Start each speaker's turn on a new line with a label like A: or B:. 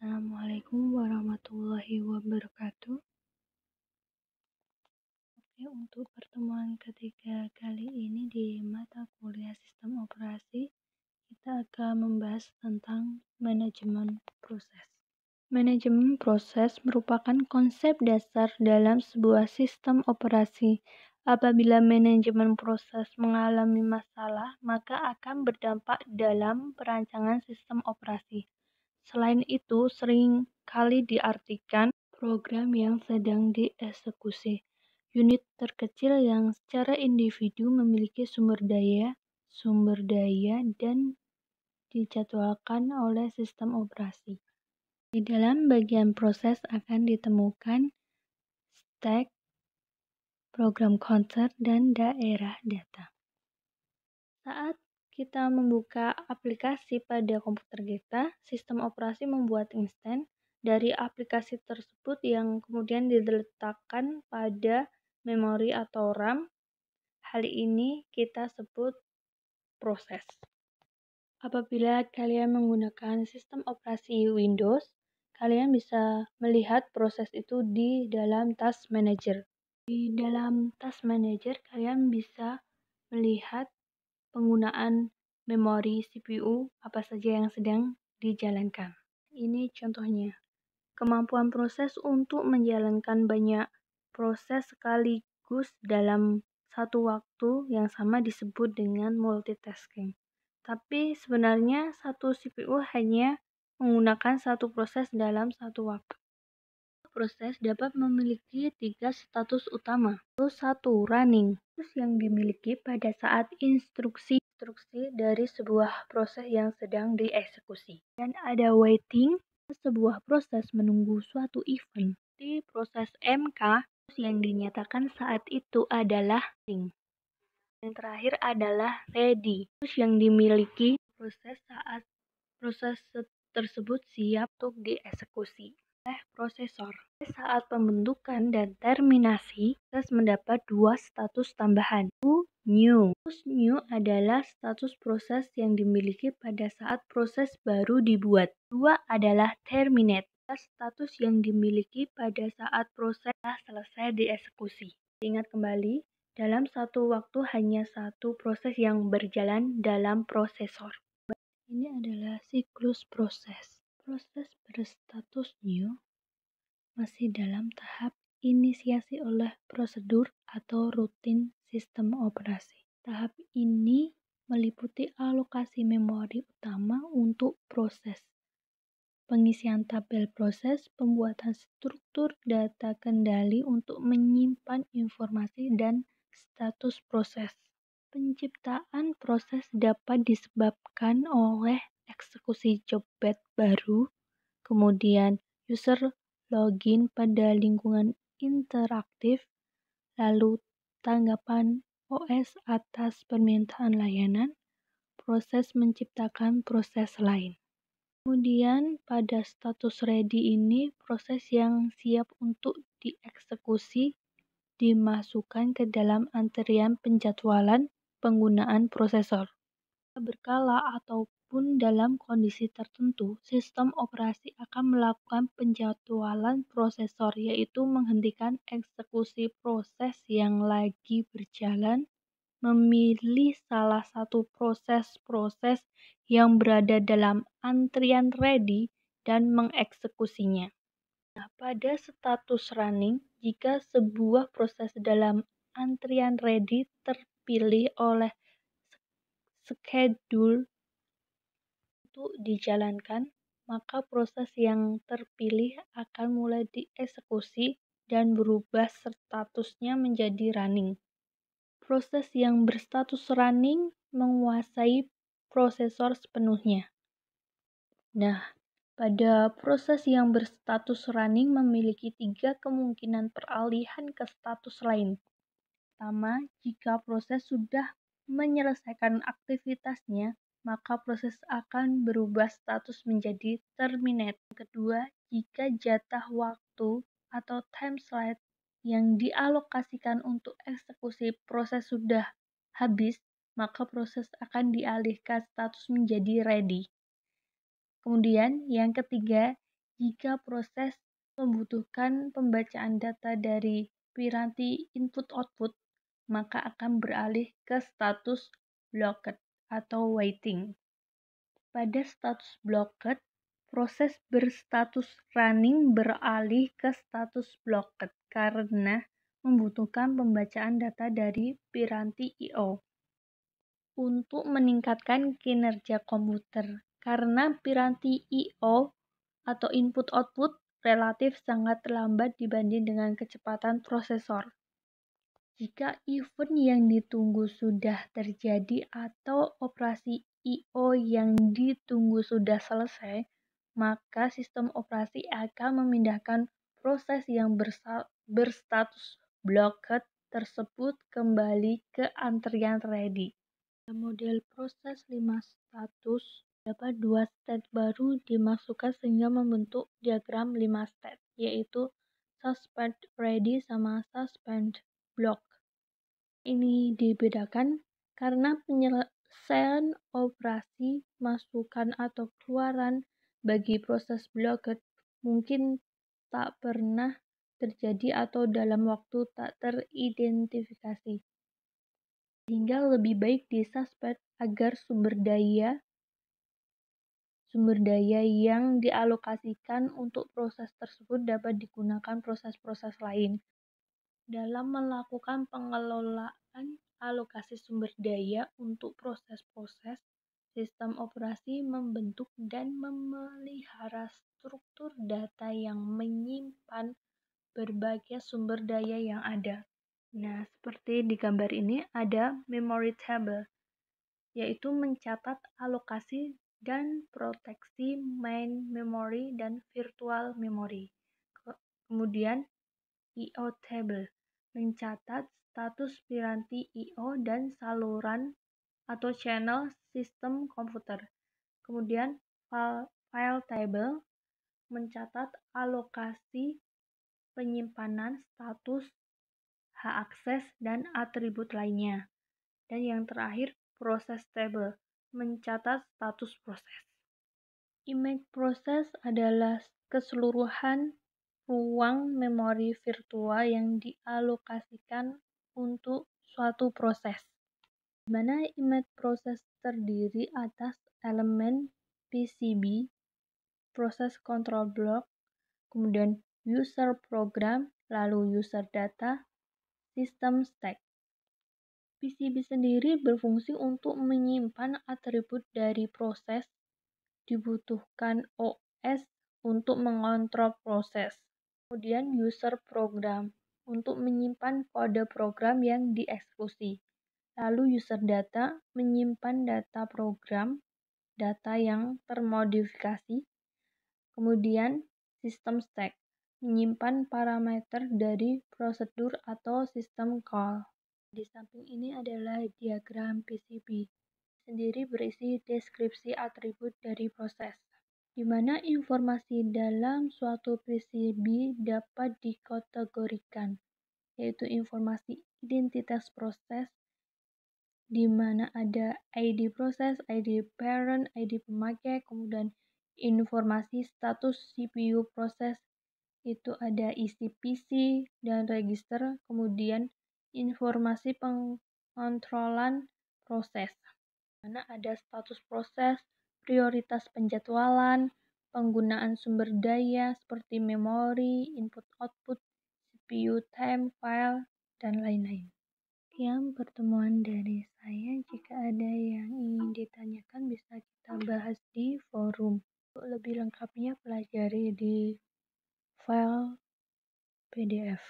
A: Assalamualaikum warahmatullahi wabarakatuh. Oke, untuk pertemuan ketiga kali ini di mata kuliah sistem operasi, kita akan membahas tentang manajemen proses. Manajemen proses merupakan konsep dasar dalam sebuah sistem operasi. Apabila manajemen proses mengalami masalah, maka akan berdampak dalam perancangan sistem operasi. Selain itu, sering kali diartikan program yang sedang dieksekusi. Unit terkecil yang secara individu memiliki sumber daya dan dijadwalkan oleh sistem operasi. Di dalam bagian proses akan ditemukan stack, program counter, dan daerah data. Saat kita membuka aplikasi pada komputer kita, sistem operasi membuat instan dari aplikasi tersebut yang kemudian diletakkan pada memori atau RAM. Hal ini kita sebut proses. Apabila kalian menggunakan sistem operasi Windows, kalian bisa melihat proses itu di dalam Task Manager. Di dalam Task Manager, kalian bisa melihat penggunaan memori CPU apa saja yang sedang dijalankan. Ini contohnya. Kemampuan proses untuk menjalankan banyak proses sekaligus dalam satu waktu yang sama disebut dengan multitasking. Tapi sebenarnya satu CPU hanya menggunakan satu proses dalam satu waktu. Proses dapat memiliki tiga status utama. Satu, running, status yang dimiliki pada saat instruksi dari sebuah proses yang sedang dieksekusi. Dan ada waiting, sebuah proses menunggu suatu event. Di proses MK, yang dinyatakan saat itu adalah waiting. Yang terakhir adalah ready, yang dimiliki proses saat proses tersebut siap untuk dieksekusi oleh prosesor. Saat pembentukan dan terminasi, proses mendapat dua status tambahan. New. Status new adalah status proses yang dimiliki pada saat proses baru dibuat. Dua adalah terminate, status yang dimiliki pada saat proses selesai dieksekusi. Ingat kembali, dalam satu waktu hanya satu proses yang berjalan dalam prosesor. Ini adalah siklus proses. Proses berstatus new masih dalam tahap inisiasi oleh prosedur atau rutin sistem operasi. Tahap ini meliputi alokasi memori utama untuk proses, pengisian tabel proses, pembuatan struktur data kendali untuk menyimpan informasi dan status proses. Penciptaan proses dapat disebabkan oleh eksekusi job batch baru, kemudian user login pada lingkungan interaktif, lalu tanggapan OS atas permintaan layanan, proses menciptakan proses lain. Kemudian pada status ready ini, proses yang siap untuk dieksekusi dimasukkan ke dalam antrian penjadwalan penggunaan prosesor. Berkala ataupun dalam kondisi tertentu, sistem operasi akan melakukan penjadwalan prosesor, yaitu menghentikan eksekusi proses yang lagi berjalan, memilih salah satu proses yang berada dalam antrian ready, dan mengeksekusinya. Nah, pada status running, jika sebuah proses dalam antrian ready terpilih oleh schedule untuk dijalankan, maka proses yang terpilih akan mulai dieksekusi dan berubah statusnya menjadi running. Proses yang berstatus running menguasai prosesor sepenuhnya. Nah, pada proses yang berstatus running memiliki tiga kemungkinan peralihan ke status lain. Pertama, jika proses sudah menyelesaikan aktivitasnya, maka proses akan berubah status menjadi terminate. Kedua, jika jatah waktu atau time slot yang dialokasikan untuk eksekusi proses sudah habis, maka proses akan dialihkan status menjadi ready. Kemudian yang ketiga, Jika proses membutuhkan pembacaan data dari piranti input-output, maka akan beralih ke status blocked atau waiting. Pada status blocked, proses berstatus running beralih ke status blocked karena membutuhkan pembacaan data dari piranti I/O. Untuk meningkatkan kinerja komputer, karena piranti I/O atau input-output relatif sangat lambat dibanding dengan kecepatan prosesor. Jika event yang ditunggu sudah terjadi atau operasi I/O yang ditunggu sudah selesai, maka sistem operasi akan memindahkan proses yang berstatus blocked tersebut kembali ke antrian ready. Model proses 5 status dapat 2 state baru dimasukkan sehingga membentuk diagram 5 state, yaitu suspend ready sama suspend block. Ini dibedakan karena penyelesaian operasi masukan atau keluaran bagi proses blocked mungkin tak pernah terjadi atau dalam waktu tak teridentifikasi. Sehingga lebih baik disuspend agar sumber daya yang dialokasikan untuk proses tersebut dapat digunakan proses-proses lain. Dalam melakukan pengelolaan alokasi sumber daya untuk proses-proses, sistem operasi membentuk dan memelihara struktur data yang menyimpan berbagai sumber daya yang ada. Nah, seperti di gambar ini ada memory table, yaitu mencatat alokasi dan proteksi main memory dan virtual memory. Kemudian I/O table, mencatat status piranti I/O dan saluran atau channel sistem komputer. Kemudian file table, mencatat alokasi, penyimpanan, status, hak akses, dan atribut lainnya. Dan yang terakhir, proses table, mencatat status proses. Image process adalah keseluruhan ruang memori virtual yang dialokasikan untuk suatu proses. Di mana image process terdiri atas elemen PCB, proses control block, kemudian user program, lalu user data, sistem stack. PCB sendiri berfungsi untuk menyimpan atribut dari proses, dibutuhkan OS untuk mengontrol proses. Kemudian user program untuk menyimpan kode program yang dieksekusi. Lalu user data menyimpan data program, data yang termodifikasi. Kemudian sistem stack menyimpan parameter dari prosedur atau sistem call. Di samping ini adalah diagram PCB. Sendiri berisi deskripsi atribut dari proses, di mana informasi dalam suatu PCB dapat dikategorikan, yaitu informasi identitas proses, di mana ada ID proses, ID parent, ID pemakai, kemudian informasi status CPU proses, itu ada isi PC dan register, kemudian informasi pengontrolan proses, mana ada status proses, prioritas penjadwalan, penggunaan sumber daya seperti memori, input-output, CPU time, file, dan lain-lain. Sekian pertemuan dari saya. Jika ada yang ingin ditanyakan bisa kita bahas di forum. Untuk lebih lengkapnya pelajari di file PDF.